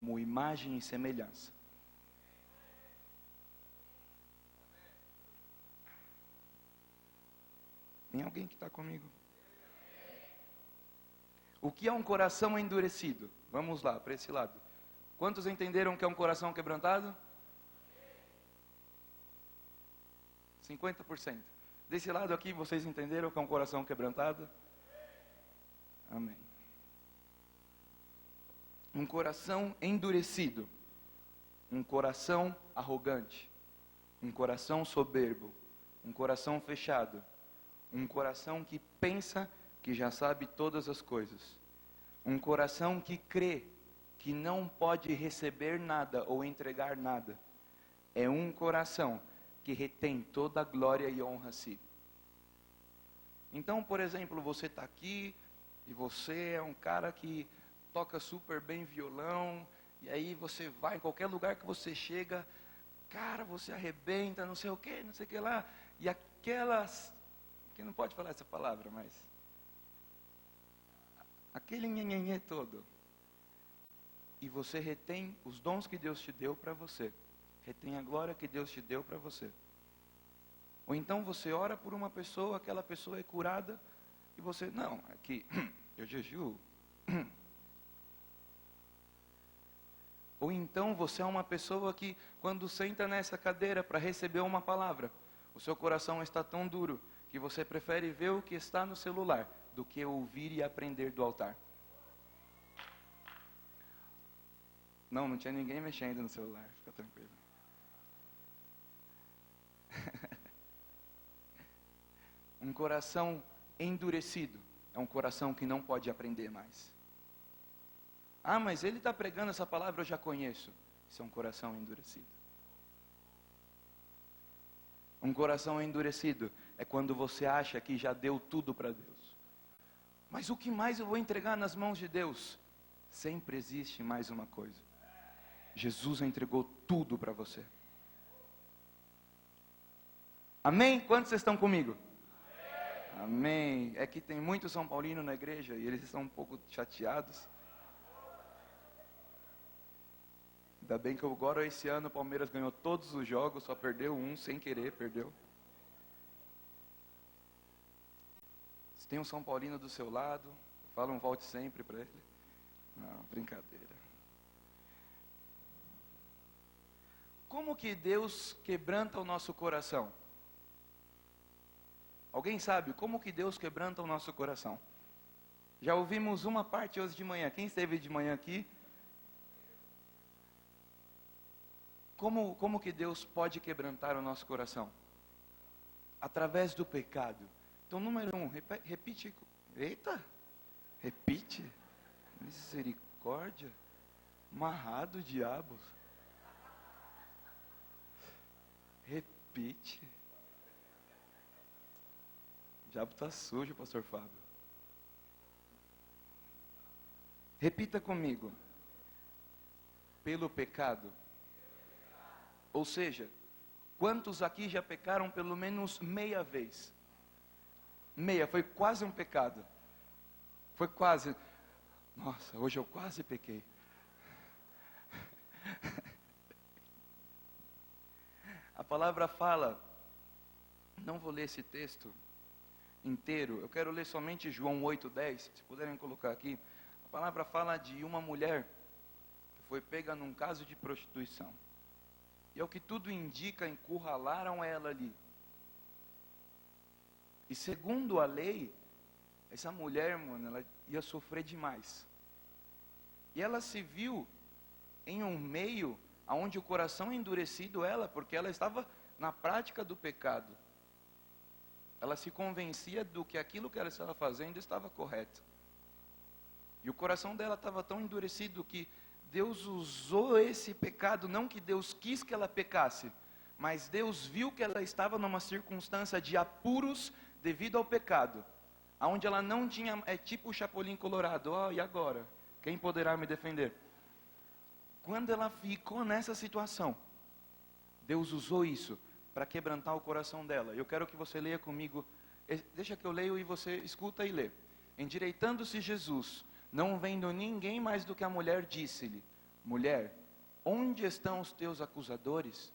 como imagem e semelhança. Tem alguém que está comigo? O que é um coração endurecido? Vamos lá, para esse lado. Quantos entenderam que é um coração quebrantado? 50%. Desse lado aqui, vocês entenderam que é um coração quebrantado? Amém. Um coração endurecido. Um coração arrogante. Um coração soberbo. Um coração fechado. Um coração que pensa que já sabe todas as coisas. Um coração que crê que não pode receber nada ou entregar nada. É um coração que retém toda a glória e honra a si. Então, por exemplo, você está aqui e você é um cara que toca super bem violão, e aí você vai em qualquer lugar que você chega, cara, você arrebenta, não sei o que lá, e aquelas, que não pode falar essa palavra, mas aquele nhenhenhê todo, e você retém os dons que Deus te deu para você, retém a glória que Deus te deu para você. Ou então você ora por uma pessoa, aquela pessoa é curada, e você, não, é que eu jejuo. Ou então você é uma pessoa que, quando senta nessa cadeira para receber uma palavra, o seu coração está tão duro, que você prefere ver o que está no celular, do que ouvir e aprender do altar. Não tinha ninguém mexendo no celular, fica tranquilo. Um coração endurecido é um coração que não pode aprender mais. Ah, mas ele está pregando essa palavra, eu já conheço. Isso é um coração endurecido. Um coração endurecido é quando você acha que já deu tudo para Deus. Mas o que mais eu vou entregar nas mãos de Deus? Sempre existe mais uma coisa. Jesus entregou tudo para você. Amém? Quantos estão comigo? Amém. É que tem muito São Paulino na igreja e eles estão um pouco chateados. Ainda bem que agora esse ano o Palmeiras ganhou todos os jogos, só perdeu um, sem querer, perdeu. Se tem um São Paulino do seu lado, fala um volte sempre para ele. Não, brincadeira. Como que Deus quebranta o nosso coração? Alguém sabe como que Deus quebranta o nosso coração? Já ouvimos uma parte hoje de manhã. Quem esteve de manhã aqui? Como que Deus pode quebrantar o nosso coração? Através do pecado. Então, número 1, repite. Eita! Repite. Misericórdia. Amarrado, diabos. Repite. O diabo está sujo, pastor Fábio. Repita comigo. Pelo pecado. Ou seja, quantos aqui já pecaram pelo menos meia vez? Meia, foi quase um pecado. Foi quase. Nossa, hoje eu quase pequei. A palavra fala, não vou ler esse texto inteiro, eu quero ler somente João 8:10, se puderem colocar aqui. A palavra fala de uma mulher que foi pega num caso de prostituição. E ao que tudo indica, encurralaram ela ali. E segundo a lei, essa mulher, mano, ela ia sofrer demais. E ela se viu em um meio onde o coração endurecido ela, porque ela estava na prática do pecado. Ela se convencia do que aquilo que ela estava fazendo estava correto. E o coração dela estava tão endurecido que Deus usou esse pecado, não que Deus quis que ela pecasse, mas Deus viu que ela estava numa circunstância de apuros devido ao pecado, onde ela não tinha, é tipo o Chapolin Colorado, e agora? Quem poderá me defender? Quando ela ficou nessa situação, Deus usou isso para quebrantar o coração dela. Eu quero que você leia comigo, deixa que eu leio e você escuta e lê. Endireitando-se Jesus, não vendo ninguém mais do que a mulher, disse-lhe: mulher, onde estão os teus acusadores?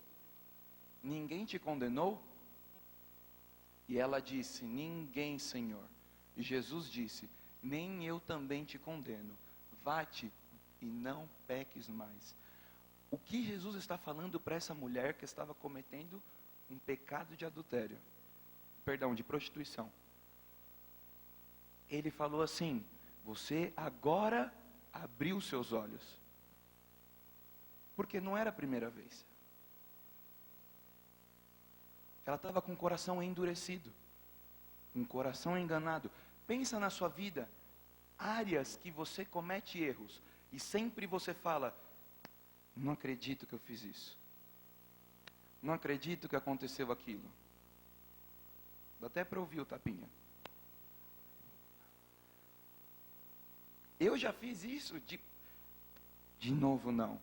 Ninguém te condenou? E ela disse, ninguém, Senhor. E Jesus disse, nem eu também te condeno. Vá-te e não peques mais. O que Jesus está falando para essa mulher que estava cometendo um pecado de adultério? Perdão, de prostituição. Ele falou assim, você agora abriu seus olhos. Porque não era a primeira vez. Ela estava com o coração endurecido. Um coração enganado. Pensa na sua vida. Áreas que você comete erros. E sempre você fala, não acredito que eu fiz isso. Não acredito que aconteceu aquilo. Dá até para ouvir o tapinha. Eu já fiz isso. De novo não.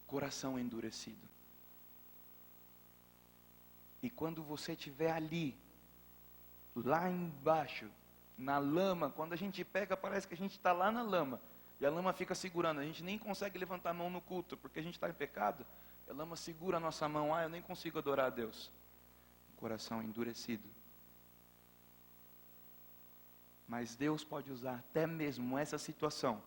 Coração endurecido. E quando você estiver ali, lá embaixo, na lama, quando a gente pega, parece que a gente está lá na lama, e a lama fica segurando, a gente nem consegue levantar a mão no culto, porque a gente está em pecado, a lama segura a nossa mão, eu nem consigo adorar a Deus. Coração endurecido. Mas Deus pode usar até mesmo essa situação,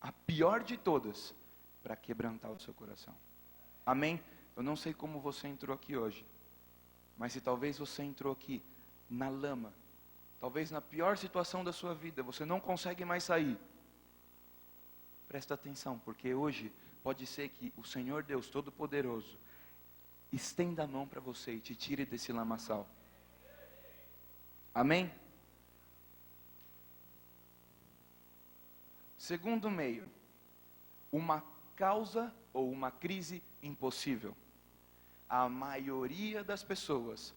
a pior de todas, para quebrantar o seu coração. Amém? Eu não sei como você entrou aqui hoje, mas se talvez você entrou aqui na lama, talvez na pior situação da sua vida, você não consegue mais sair. Presta atenção, porque hoje pode ser que o Senhor Deus Todo-Poderoso estenda a mão para você e te tire desse lamaçal. Amém? Segundo meio, uma causa ou uma crise impossível. A maioria das pessoas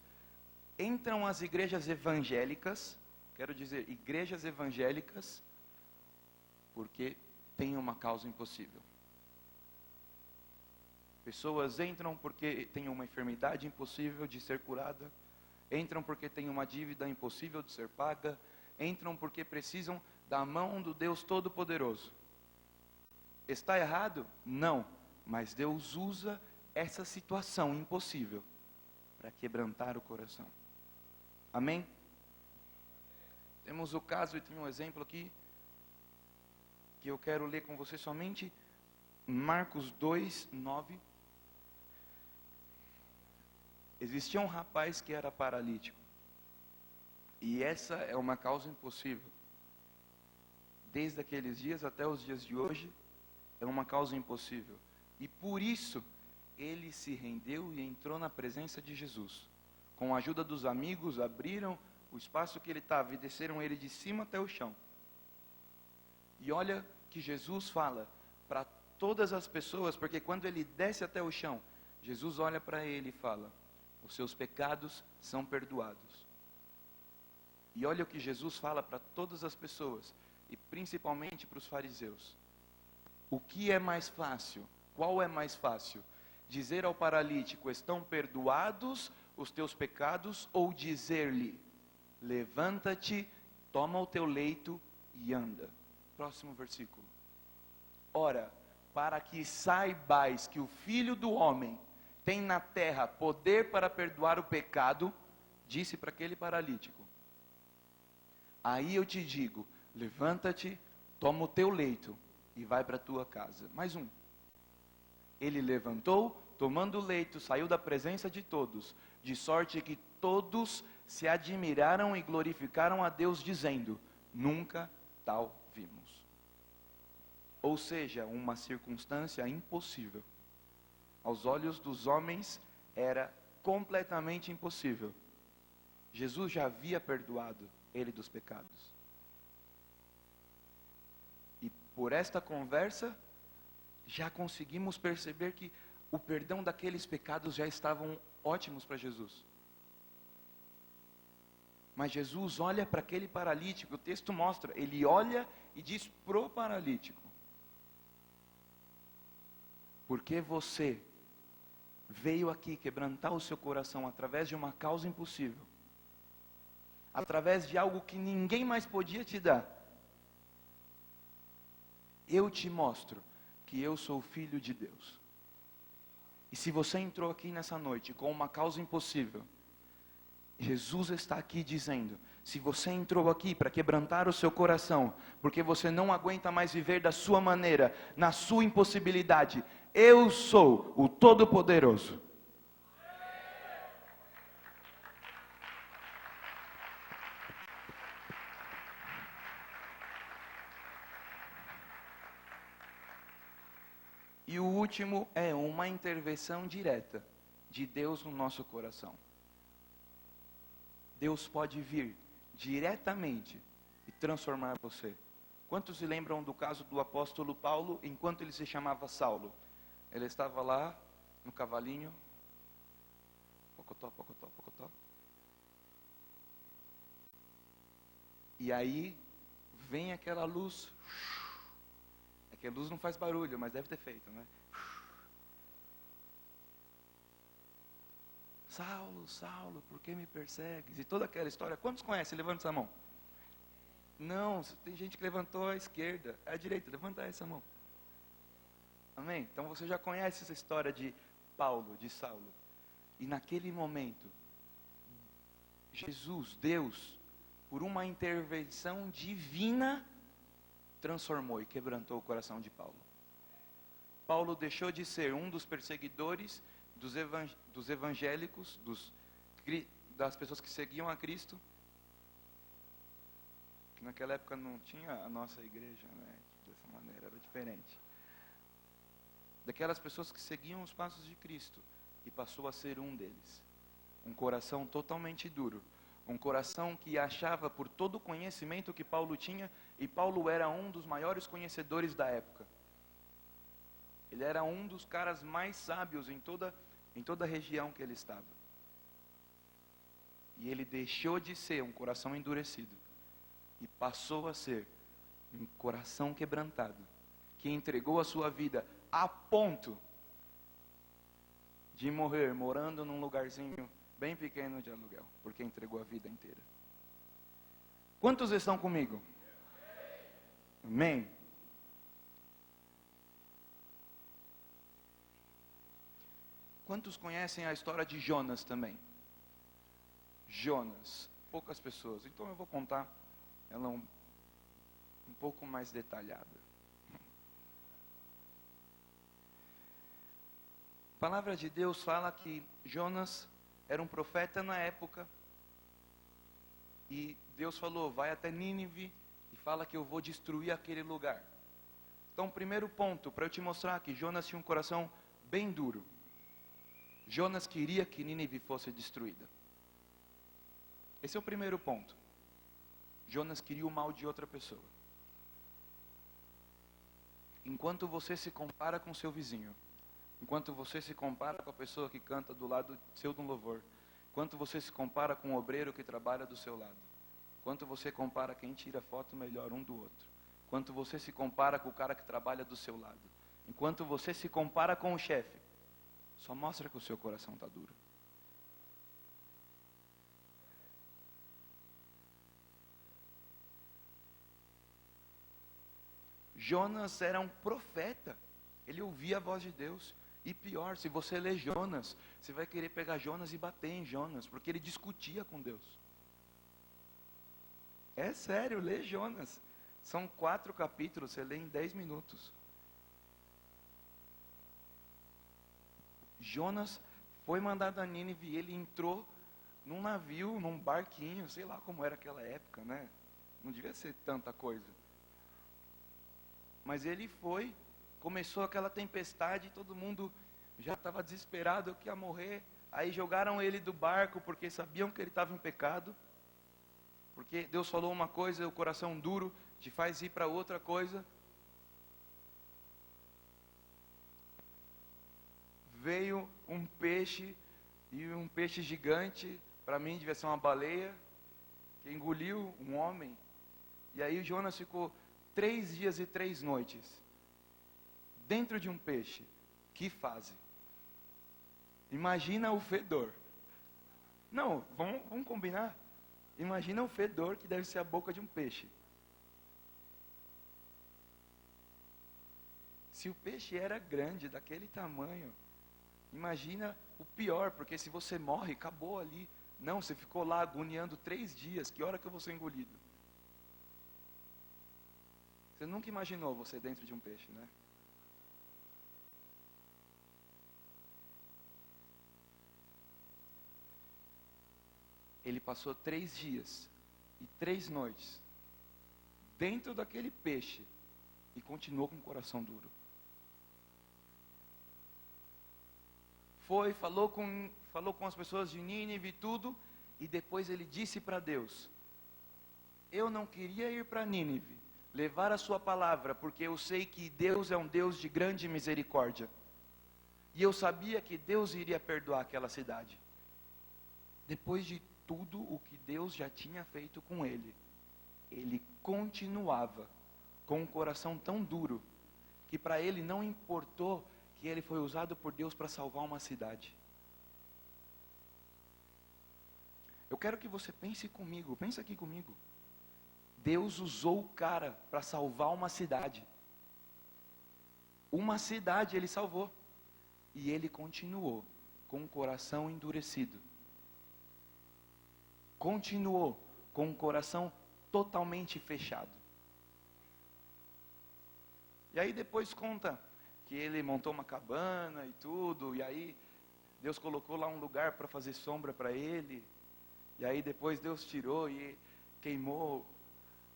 entram às igrejas evangélicas, quero dizer, igrejas evangélicas, porque tem uma causa impossível. Pessoas entram porque tem uma enfermidade impossível de ser curada, entram porque tem uma dívida impossível de ser paga, entram porque precisam da mão do Deus Todo-Poderoso. Está errado? Não, mas Deus usa essa situação impossível para quebrantar o coração. Amém? Temos o caso e tem um exemplo aqui que eu quero ler com você somente. Marcos 2, 9. Existia um rapaz que era paralítico. E essa é uma causa impossível. Desde aqueles dias até os dias de hoje, é uma causa impossível. E por isso, ele se rendeu e entrou na presença de Jesus. Com a ajuda dos amigos, abriram o espaço que ele estava e desceram ele de cima até o chão. E olha que Jesus fala para todas as pessoas, porque quando ele desce até o chão, Jesus olha para ele e fala, os seus pecados são perdoados. E olha o que Jesus fala para todas as pessoas, e principalmente para os fariseus. O que é mais fácil? Qual é mais fácil? Dizer ao paralítico, estão perdoados os teus pecados, ou dizer-lhe, levanta-te, toma o teu leito e anda. Próximo versículo. Ora, para que saibais que o Filho do Homem tem na terra poder para perdoar o pecado, disse para aquele paralítico. Aí eu te digo, levanta-te, toma o teu leito e vai para a tua casa. Mais um. Ele levantou, tomando o leito, saiu da presença de todos, de sorte que todos se admiraram e glorificaram a Deus, dizendo, nunca tal vimos. Ou seja, uma circunstância impossível. Aos olhos dos homens era completamente impossível. Jesus já havia perdoado ele dos pecados. E por esta conversa, já conseguimos perceber que o perdão daqueles pecados já estavam ótimos para Jesus. Mas Jesus olha para aquele paralítico, o texto mostra, ele olha e diz pro paralítico, porque você veio aqui quebrantar o seu coração através de uma causa impossível, através de algo que ninguém mais podia te dar. eu te mostro que eu sou filho de Deus. E se você entrou aqui nessa noite com uma causa impossível, Jesus está aqui dizendo, se você entrou aqui para quebrantar o seu coração, porque você não aguenta mais viver da sua maneira, na sua impossibilidade, eu sou o Todo-Poderoso. E o último é uma intervenção direta de Deus no nosso coração. Deus pode vir diretamente e transformar você. Quantos se lembram do caso do apóstolo Paulo, enquanto ele se chamava Saulo? Ele estava lá no cavalinho, pocotó, pocotó, pocotó. E aí vem aquela luz. É que a luz não faz barulho, mas deve ter feito, né? Saulo, Saulo, por que me persegues? E toda aquela história. Quantos conhecem? Levanta essa mão. Não, tem gente que levantou a esquerda, a direita, levanta essa mão. Amém? Então você já conhece essa história de Paulo, de Saulo. E naquele momento, Jesus, Deus, por uma intervenção divina, transformou e quebrantou o coração de Paulo. Paulo deixou de ser um dos perseguidores dos evangélicos, das pessoas que seguiam a Cristo, que naquela época não tinha a nossa igreja, né? Dessa maneira, era diferente. Daquelas pessoas que seguiam os passos de Cristo, e passou a ser um deles. Um coração totalmente duro, um coração que achava por todo o conhecimento que Paulo tinha, e Paulo era um dos maiores conhecedores da época. Ele era um dos caras mais sábios em toda a região que ele estava. E ele deixou de ser um coração endurecido e passou a ser um coração quebrantado, que entregou a sua vida a ponto de morrer morando num lugarzinho bem pequeno de aluguel, porque entregou a vida inteira. Quantos estão comigo? Amém? Quantos conhecem a história de Jonas também? Jonas, poucas pessoas. Então eu vou contar ela um pouco mais detalhada. A palavra de Deus fala que Jonas era um profeta na época. E Deus falou, vai até Nínive e fala que eu vou destruir aquele lugar. Então, primeiro ponto, para eu te mostrar que Jonas tinha um coração bem duro. Jonas queria que Nínive fosse destruída. Esse é o primeiro ponto. Jonas queria o mal de outra pessoa. Enquanto você se compara com seu vizinho, enquanto você se compara com a pessoa que canta do lado seu de um louvor, enquanto você se compara com o obreiro que trabalha do seu lado, enquanto você compara quem tira foto melhor um do outro, enquanto você se compara com o cara que trabalha do seu lado, enquanto você se compara com o chefe, só mostra que o seu coração está duro. Jonas era um profeta. Ele ouvia a voz de Deus. E pior, se você ler Jonas, você vai querer pegar Jonas e bater em Jonas, porque ele discutia com Deus. É sério, lê Jonas. São 4 capítulos, você lê em 10 minutos. Jonas foi mandado a Nínive e ele entrou num navio, num barquinho, sei lá como era aquela época, né? Não devia ser tanta coisa. Mas ele foi, começou aquela tempestade, todo mundo já estava desesperado que ia morrer. Aí jogaram ele do barco porque sabiam que ele estava em pecado. Porque Deus falou uma coisa, o coração duro te faz ir para outra coisa. Veio um peixe, e um peixe gigante, para mim devia ser uma baleia, que engoliu um homem. E aí o Jonas ficou 3 dias e 3 noites dentro de um peixe. Que fase? Imagina o fedor. Não, vamos combinar. Imagina o fedor que deve ser a boca de um peixe. Se o peixe era grande, daquele tamanho, imagina o pior, porque se você morre, acabou ali. Não, você ficou lá agoniando 3 dias, que hora que eu vou ser engolido? Você nunca imaginou você dentro de um peixe, né? Ele passou 3 dias e 3 noites dentro daquele peixe e continuou com o coração duro. Foi, falou com as pessoas de Nínive e tudo, e depois ele disse para Deus: eu não queria ir para Nínive, levar a sua palavra, porque eu sei que Deus é um Deus de grande misericórdia. E eu sabia que Deus iria perdoar aquela cidade. Depois de tudo o que Deus já tinha feito com ele, ele continuava com um coração tão duro, que para ele não importou que ele foi usado por Deus para salvar uma cidade. Eu quero que você pense comigo, pensa aqui comigo. Deus usou o cara para salvar uma cidade. Uma cidade ele salvou. E ele continuou com o coração endurecido. Continuou com o coração totalmente fechado. E aí depois conta que ele montou uma cabana e tudo, e aí Deus colocou lá um lugar para fazer sombra para ele, e aí depois Deus tirou e queimou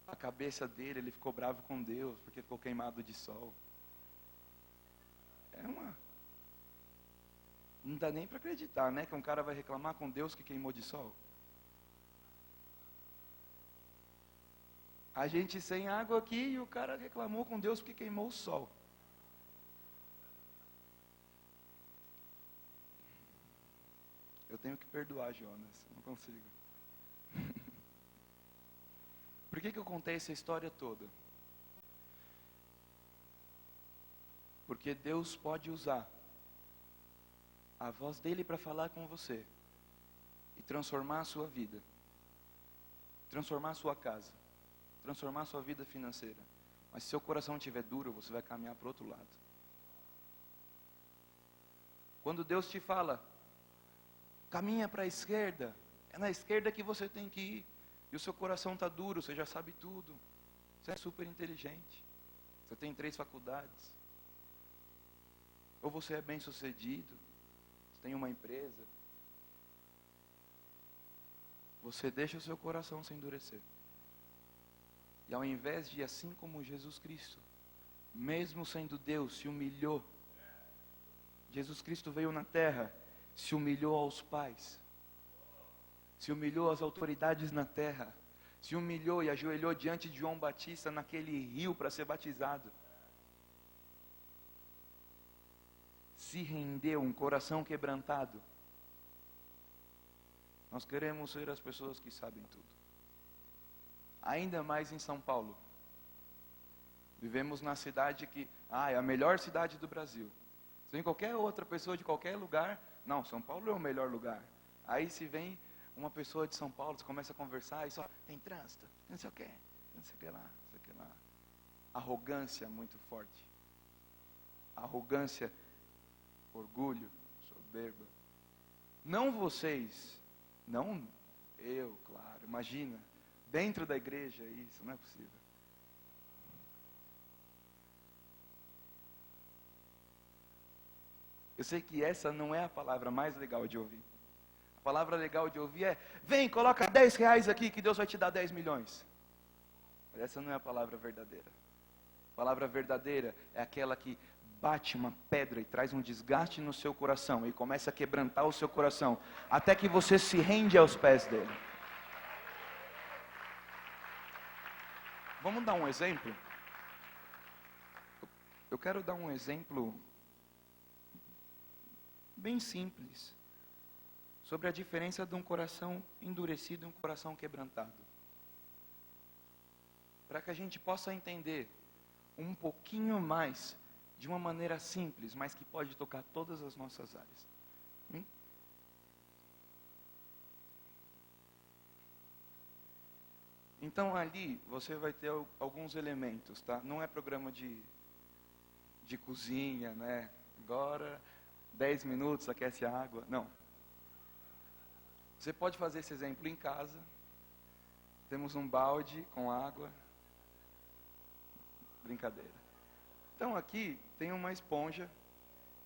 a cabeça dele, ele ficou bravo com Deus, porque ficou queimado de sol. Não dá nem para acreditar, né, que um cara vai reclamar com Deus que queimou de sol. A gente sem água aqui e o cara reclamou com Deus porque queimou o sol. Eu tenho que perdoar Jonas, eu não consigo. Por que eu contei essa história toda? Porque Deus pode usar a voz dele para falar com você e transformar a sua vida, transformar a sua casa, transformar a sua vida financeira. Mas se seu coração estiver duro, você vai caminhar para o outro lado. Quando Deus te fala, caminha para a esquerda, é na esquerda que você tem que ir, e o seu coração está duro, você já sabe tudo, você é super inteligente, você tem 3 faculdades, ou você é bem sucedido, você tem uma empresa, você deixa o seu coração se endurecer. E ao invés de, assim como Jesus Cristo, mesmo sendo Deus, se humilhou, Jesus Cristo veio na terra, se humilhou aos pais, se humilhou às autoridades na terra, se humilhou e ajoelhou diante de João Batista naquele rio para ser batizado. Se rendeu, um coração quebrantado. Nós queremos ser as pessoas que sabem tudo. Ainda mais em São Paulo. Vivemos na cidade que, é a melhor cidade do Brasil. Se vem qualquer outra pessoa de qualquer lugar, não, São Paulo é o melhor lugar. Aí se vem uma pessoa de São Paulo, você começa a conversar e só, tem trânsito, não sei o que, não sei o que lá, não sei o que lá. Arrogância muito forte. Arrogância, orgulho, soberba. Não vocês, não eu, claro, imagina, dentro da igreja isso, não é possível. Eu sei que essa não é a palavra mais legal de ouvir. A palavra legal de ouvir é, vem, coloca 10 reais aqui que Deus vai te dar 10 milhões. Mas essa não é a palavra verdadeira. A palavra verdadeira é aquela que bate uma pedra e traz um desgaste no seu coração e começa a quebrantar o seu coração, até que você se rende aos pés dele. Vamos dar um exemplo? Eu quero dar um exemplo bem simples sobre a diferença de um coração endurecido e um coração quebrantado. Para que a gente possa entender um pouquinho mais, de uma maneira simples, mas que pode tocar todas as nossas áreas. Então ali você vai ter alguns elementos, tá? Não é programa de de cozinha, né? Agora, 10 minutos, aquece a água. Não. Você pode fazer esse exemplo em casa. Temos um balde com água. Brincadeira. Então aqui tem uma esponja.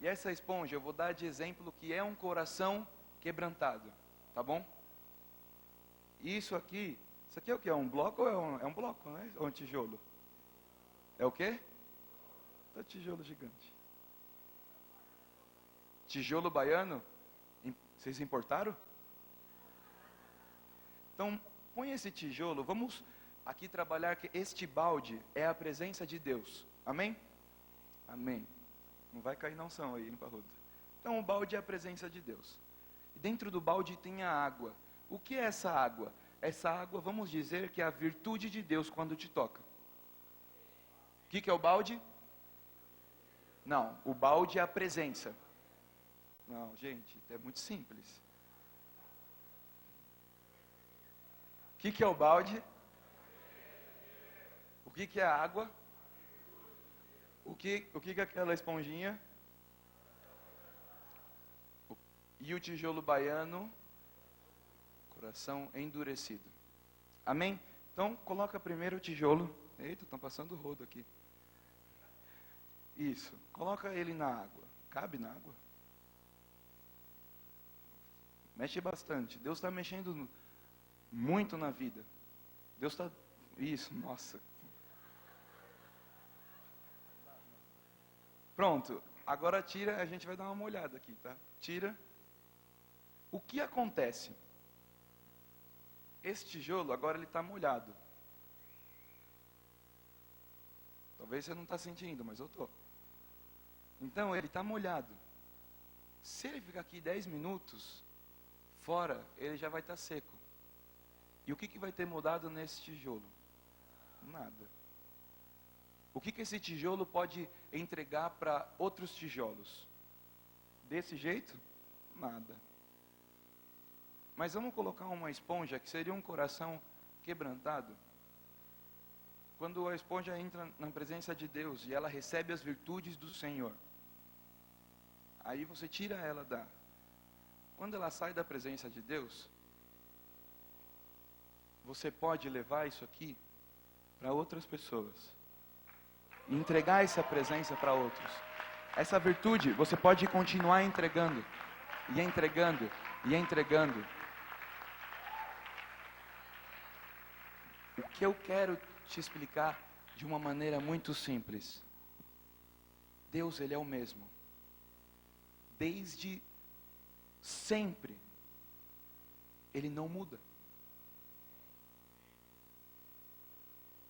E essa esponja eu vou dar de exemplo que é um coração quebrantado. Tá bom? Isso aqui é o que? É um bloco ou é um bloco, né? Ou um tijolo? É o quê? É um tijolo gigante. Tijolo baiano? Vocês importaram? Então, põe esse tijolo, vamos aqui trabalhar que este balde é a presença de Deus. Amém? Amém. Não vai cair não são aí, hein, parrudo? Então, o balde é a presença de Deus. E dentro do balde tem a água. O que é essa água? Essa água, vamos dizer que é a virtude de Deus quando te toca. O que é o balde? Não, o balde é a presença. Não, gente, é muito simples. O que é o balde? O que é a água? O que é aquela esponjinha? E o tijolo baiano? Coração endurecido. Amém? Então, coloca primeiro o tijolo. Eita, estão passando o rodo aqui. Isso. Coloca ele na água. Cabe na água? Mexe bastante. Deus está mexendo muito na vida. Deus está... Isso, nossa. Pronto. Agora tira, a gente vai dar uma olhada aqui, tá? Tira. O que acontece? Esse tijolo, agora ele está molhado. Talvez você não está sentindo, mas eu estou. Então, ele está molhado. Se ele ficar aqui 10 minutos, fora, ele já vai estar seco. E o que vai ter mudado nesse tijolo? Nada. O que esse tijolo pode entregar para outros tijolos? Desse jeito? Nada. Mas vamos colocar uma esponja que seria um coração quebrantado. Quando a esponja entra na presença de Deus e ela recebe as virtudes do Senhor, aí você tira ela da... Quando ela sai da presença de Deus, você pode levar isso aqui para outras pessoas. E entregar essa presença para outros. Essa virtude você pode continuar entregando. E entregando. E entregando. O que eu quero te explicar de uma maneira muito simples. Deus, Ele é o mesmo. Desde sempre. Ele não muda.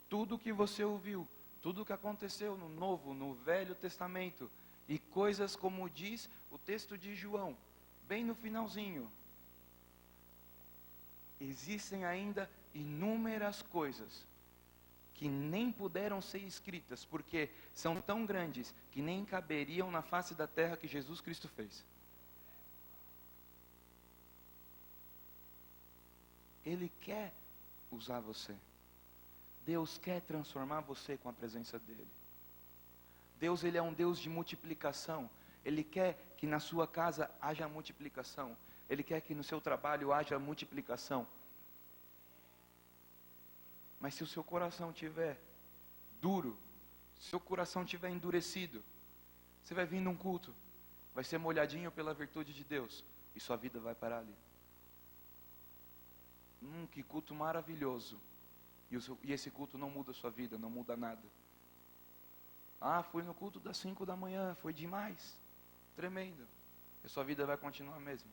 Tudo que você ouviu, tudo que aconteceu no Novo, no Velho Testamento, e coisas como diz o texto de João, bem no finalzinho, existem ainda inúmeras coisas que nem puderam ser escritas, porque são tão grandes que nem caberiam na face da terra que Jesus Cristo fez. Ele quer usar você. Deus quer transformar você com a presença dEle. Deus, Ele é um Deus de multiplicação. Ele quer que na sua casa haja multiplicação. Ele quer que no seu trabalho haja multiplicação. Mas se o seu coração estiver duro, se o seu coração estiver endurecido, você vai vir num culto, vai ser molhadinho pela virtude de Deus, e sua vida vai parar ali. Que culto maravilhoso. E esse culto não muda a sua vida, não muda nada. Ah, fui no culto das 5 da manhã, foi demais. Tremendo. E sua vida vai continuar a mesma.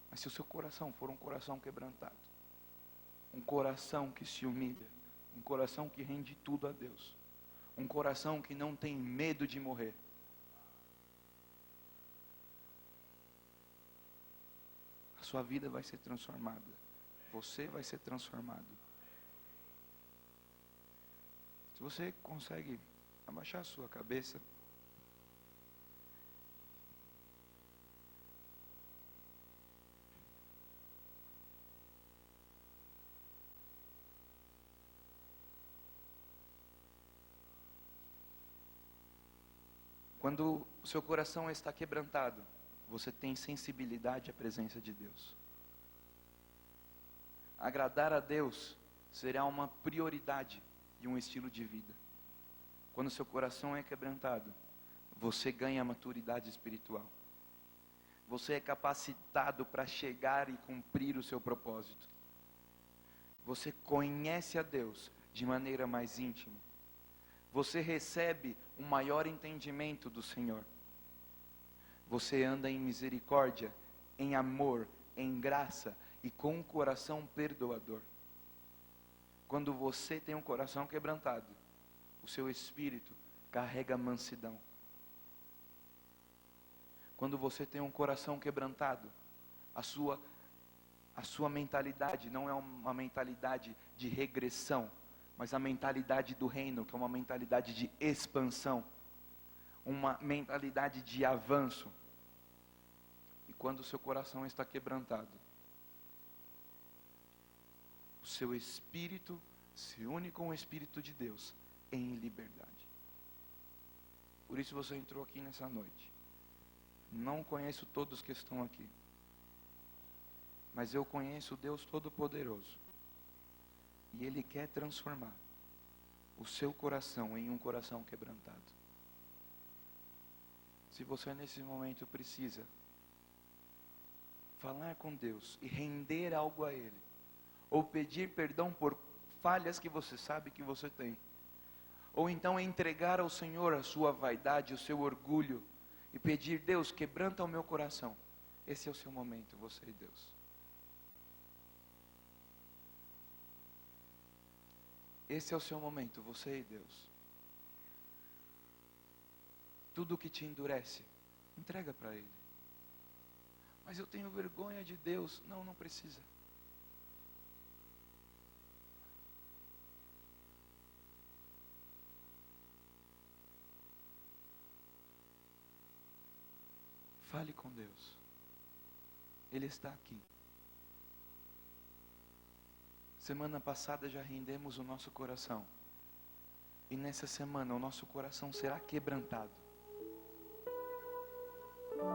Mas se o seu coração for um coração quebrantado, um coração que se humilha, um coração que rende tudo a Deus, um coração que não tem medo de morrer, a sua vida vai ser transformada. Você vai ser transformado. Se você consegue abaixar a sua cabeça. Quando o seu coração está quebrantado, você tem sensibilidade à presença de Deus. Agradar a Deus será uma prioridade e um estilo de vida. Quando seu coração é quebrantado, você ganha maturidade espiritual. Você é capacitado para chegar e cumprir o seu propósito. Você conhece a Deus de maneira mais íntima. Você recebe um maior entendimento do Senhor. Você anda em misericórdia, em amor, em graça e com um coração perdoador. Quando você tem um coração quebrantado, o seu espírito carrega mansidão. Quando você tem um coração quebrantado, a sua mentalidade não é uma mentalidade de regressão, mas a mentalidade do reino, que é uma mentalidade de expansão, uma mentalidade de avanço. E quando o seu coração está quebrantado, o seu espírito se une com o Espírito de Deus em liberdade. Por isso você entrou aqui nessa noite. Não conheço todos que estão aqui, mas eu conheço o Deus Todo-Poderoso. E Ele quer transformar o seu coração em um coração quebrantado. Se você nesse momento precisa falar com Deus e render algo a Ele, ou pedir perdão por falhas que você sabe que você tem, ou então entregar ao Senhor a sua vaidade, o seu orgulho, e pedir: Deus, quebranta o meu coração. Esse é o seu momento, você e Deus. Esse é o seu momento, você e Deus. Tudo que te endurece, entrega para Ele. Mas eu tenho vergonha de Deus. Não, não precisa. Fale com Deus. Ele está aqui. Semana passada já rendemos o nosso coração. E nessa semana o nosso coração será quebrantado.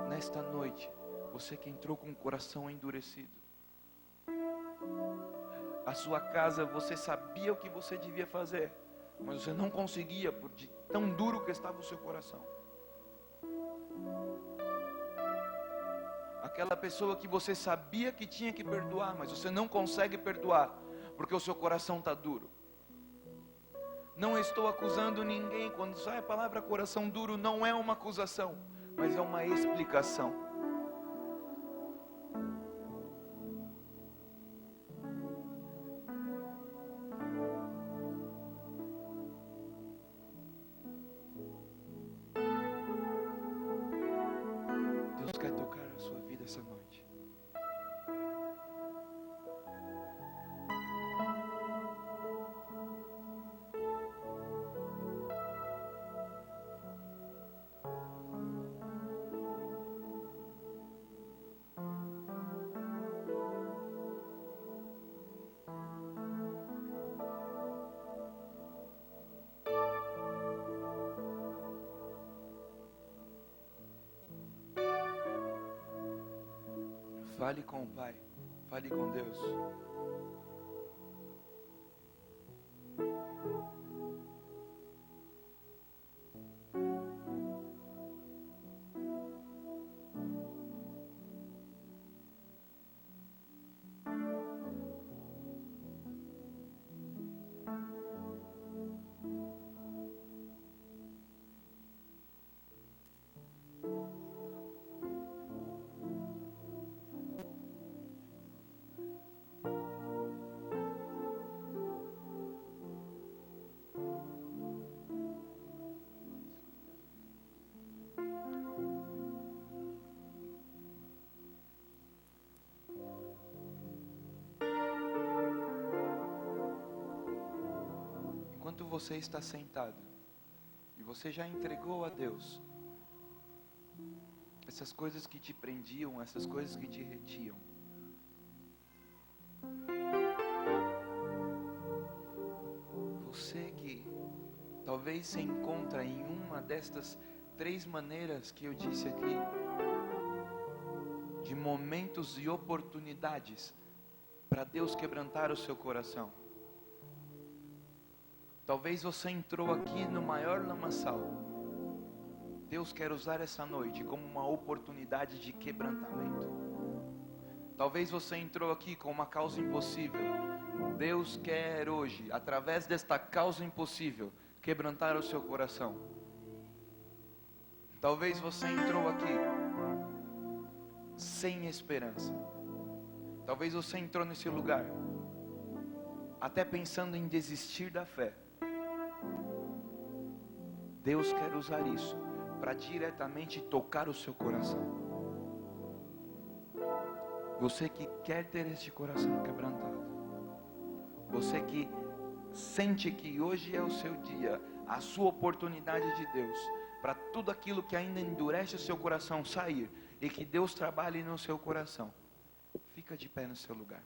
Nesta noite, você que entrou com o coração endurecido, a sua casa, você sabia o que você devia fazer, mas você não conseguia, por de tão duro que estava o seu coração. Aquela pessoa que você sabia que tinha que perdoar, mas você não consegue perdoar, porque o seu coração está duro. Não estou acusando ninguém. Quando sai a palavra coração duro, não é uma acusação, mas é uma explicação. Deus quer tocar a sua vida essa noite. Fale com o Pai, fale com Deus. Enquanto você está sentado e você já entregou a Deus essas coisas que te prendiam, essas coisas que te retiam, você que talvez se encontra em uma destas 3 maneiras que eu disse aqui, de momentos e oportunidades para Deus quebrantar o seu coração. Talvez você entrou aqui no maior lamaçal. Deus quer usar essa noite como uma oportunidade de quebrantamento. Talvez você entrou aqui com uma causa impossível. Deus quer hoje, através desta causa impossível, quebrantar o seu coração. Talvez você entrou aqui sem esperança. Talvez você entrou nesse lugar até pensando em desistir da fé. Deus quer usar isso para diretamente tocar o seu coração. Você que quer ter este coração quebrantado, você que sente que hoje é o seu dia, a sua oportunidade de Deus, para tudo aquilo que ainda endurece o seu coração sair, e que Deus trabalhe no seu coração, fica de pé no seu lugar.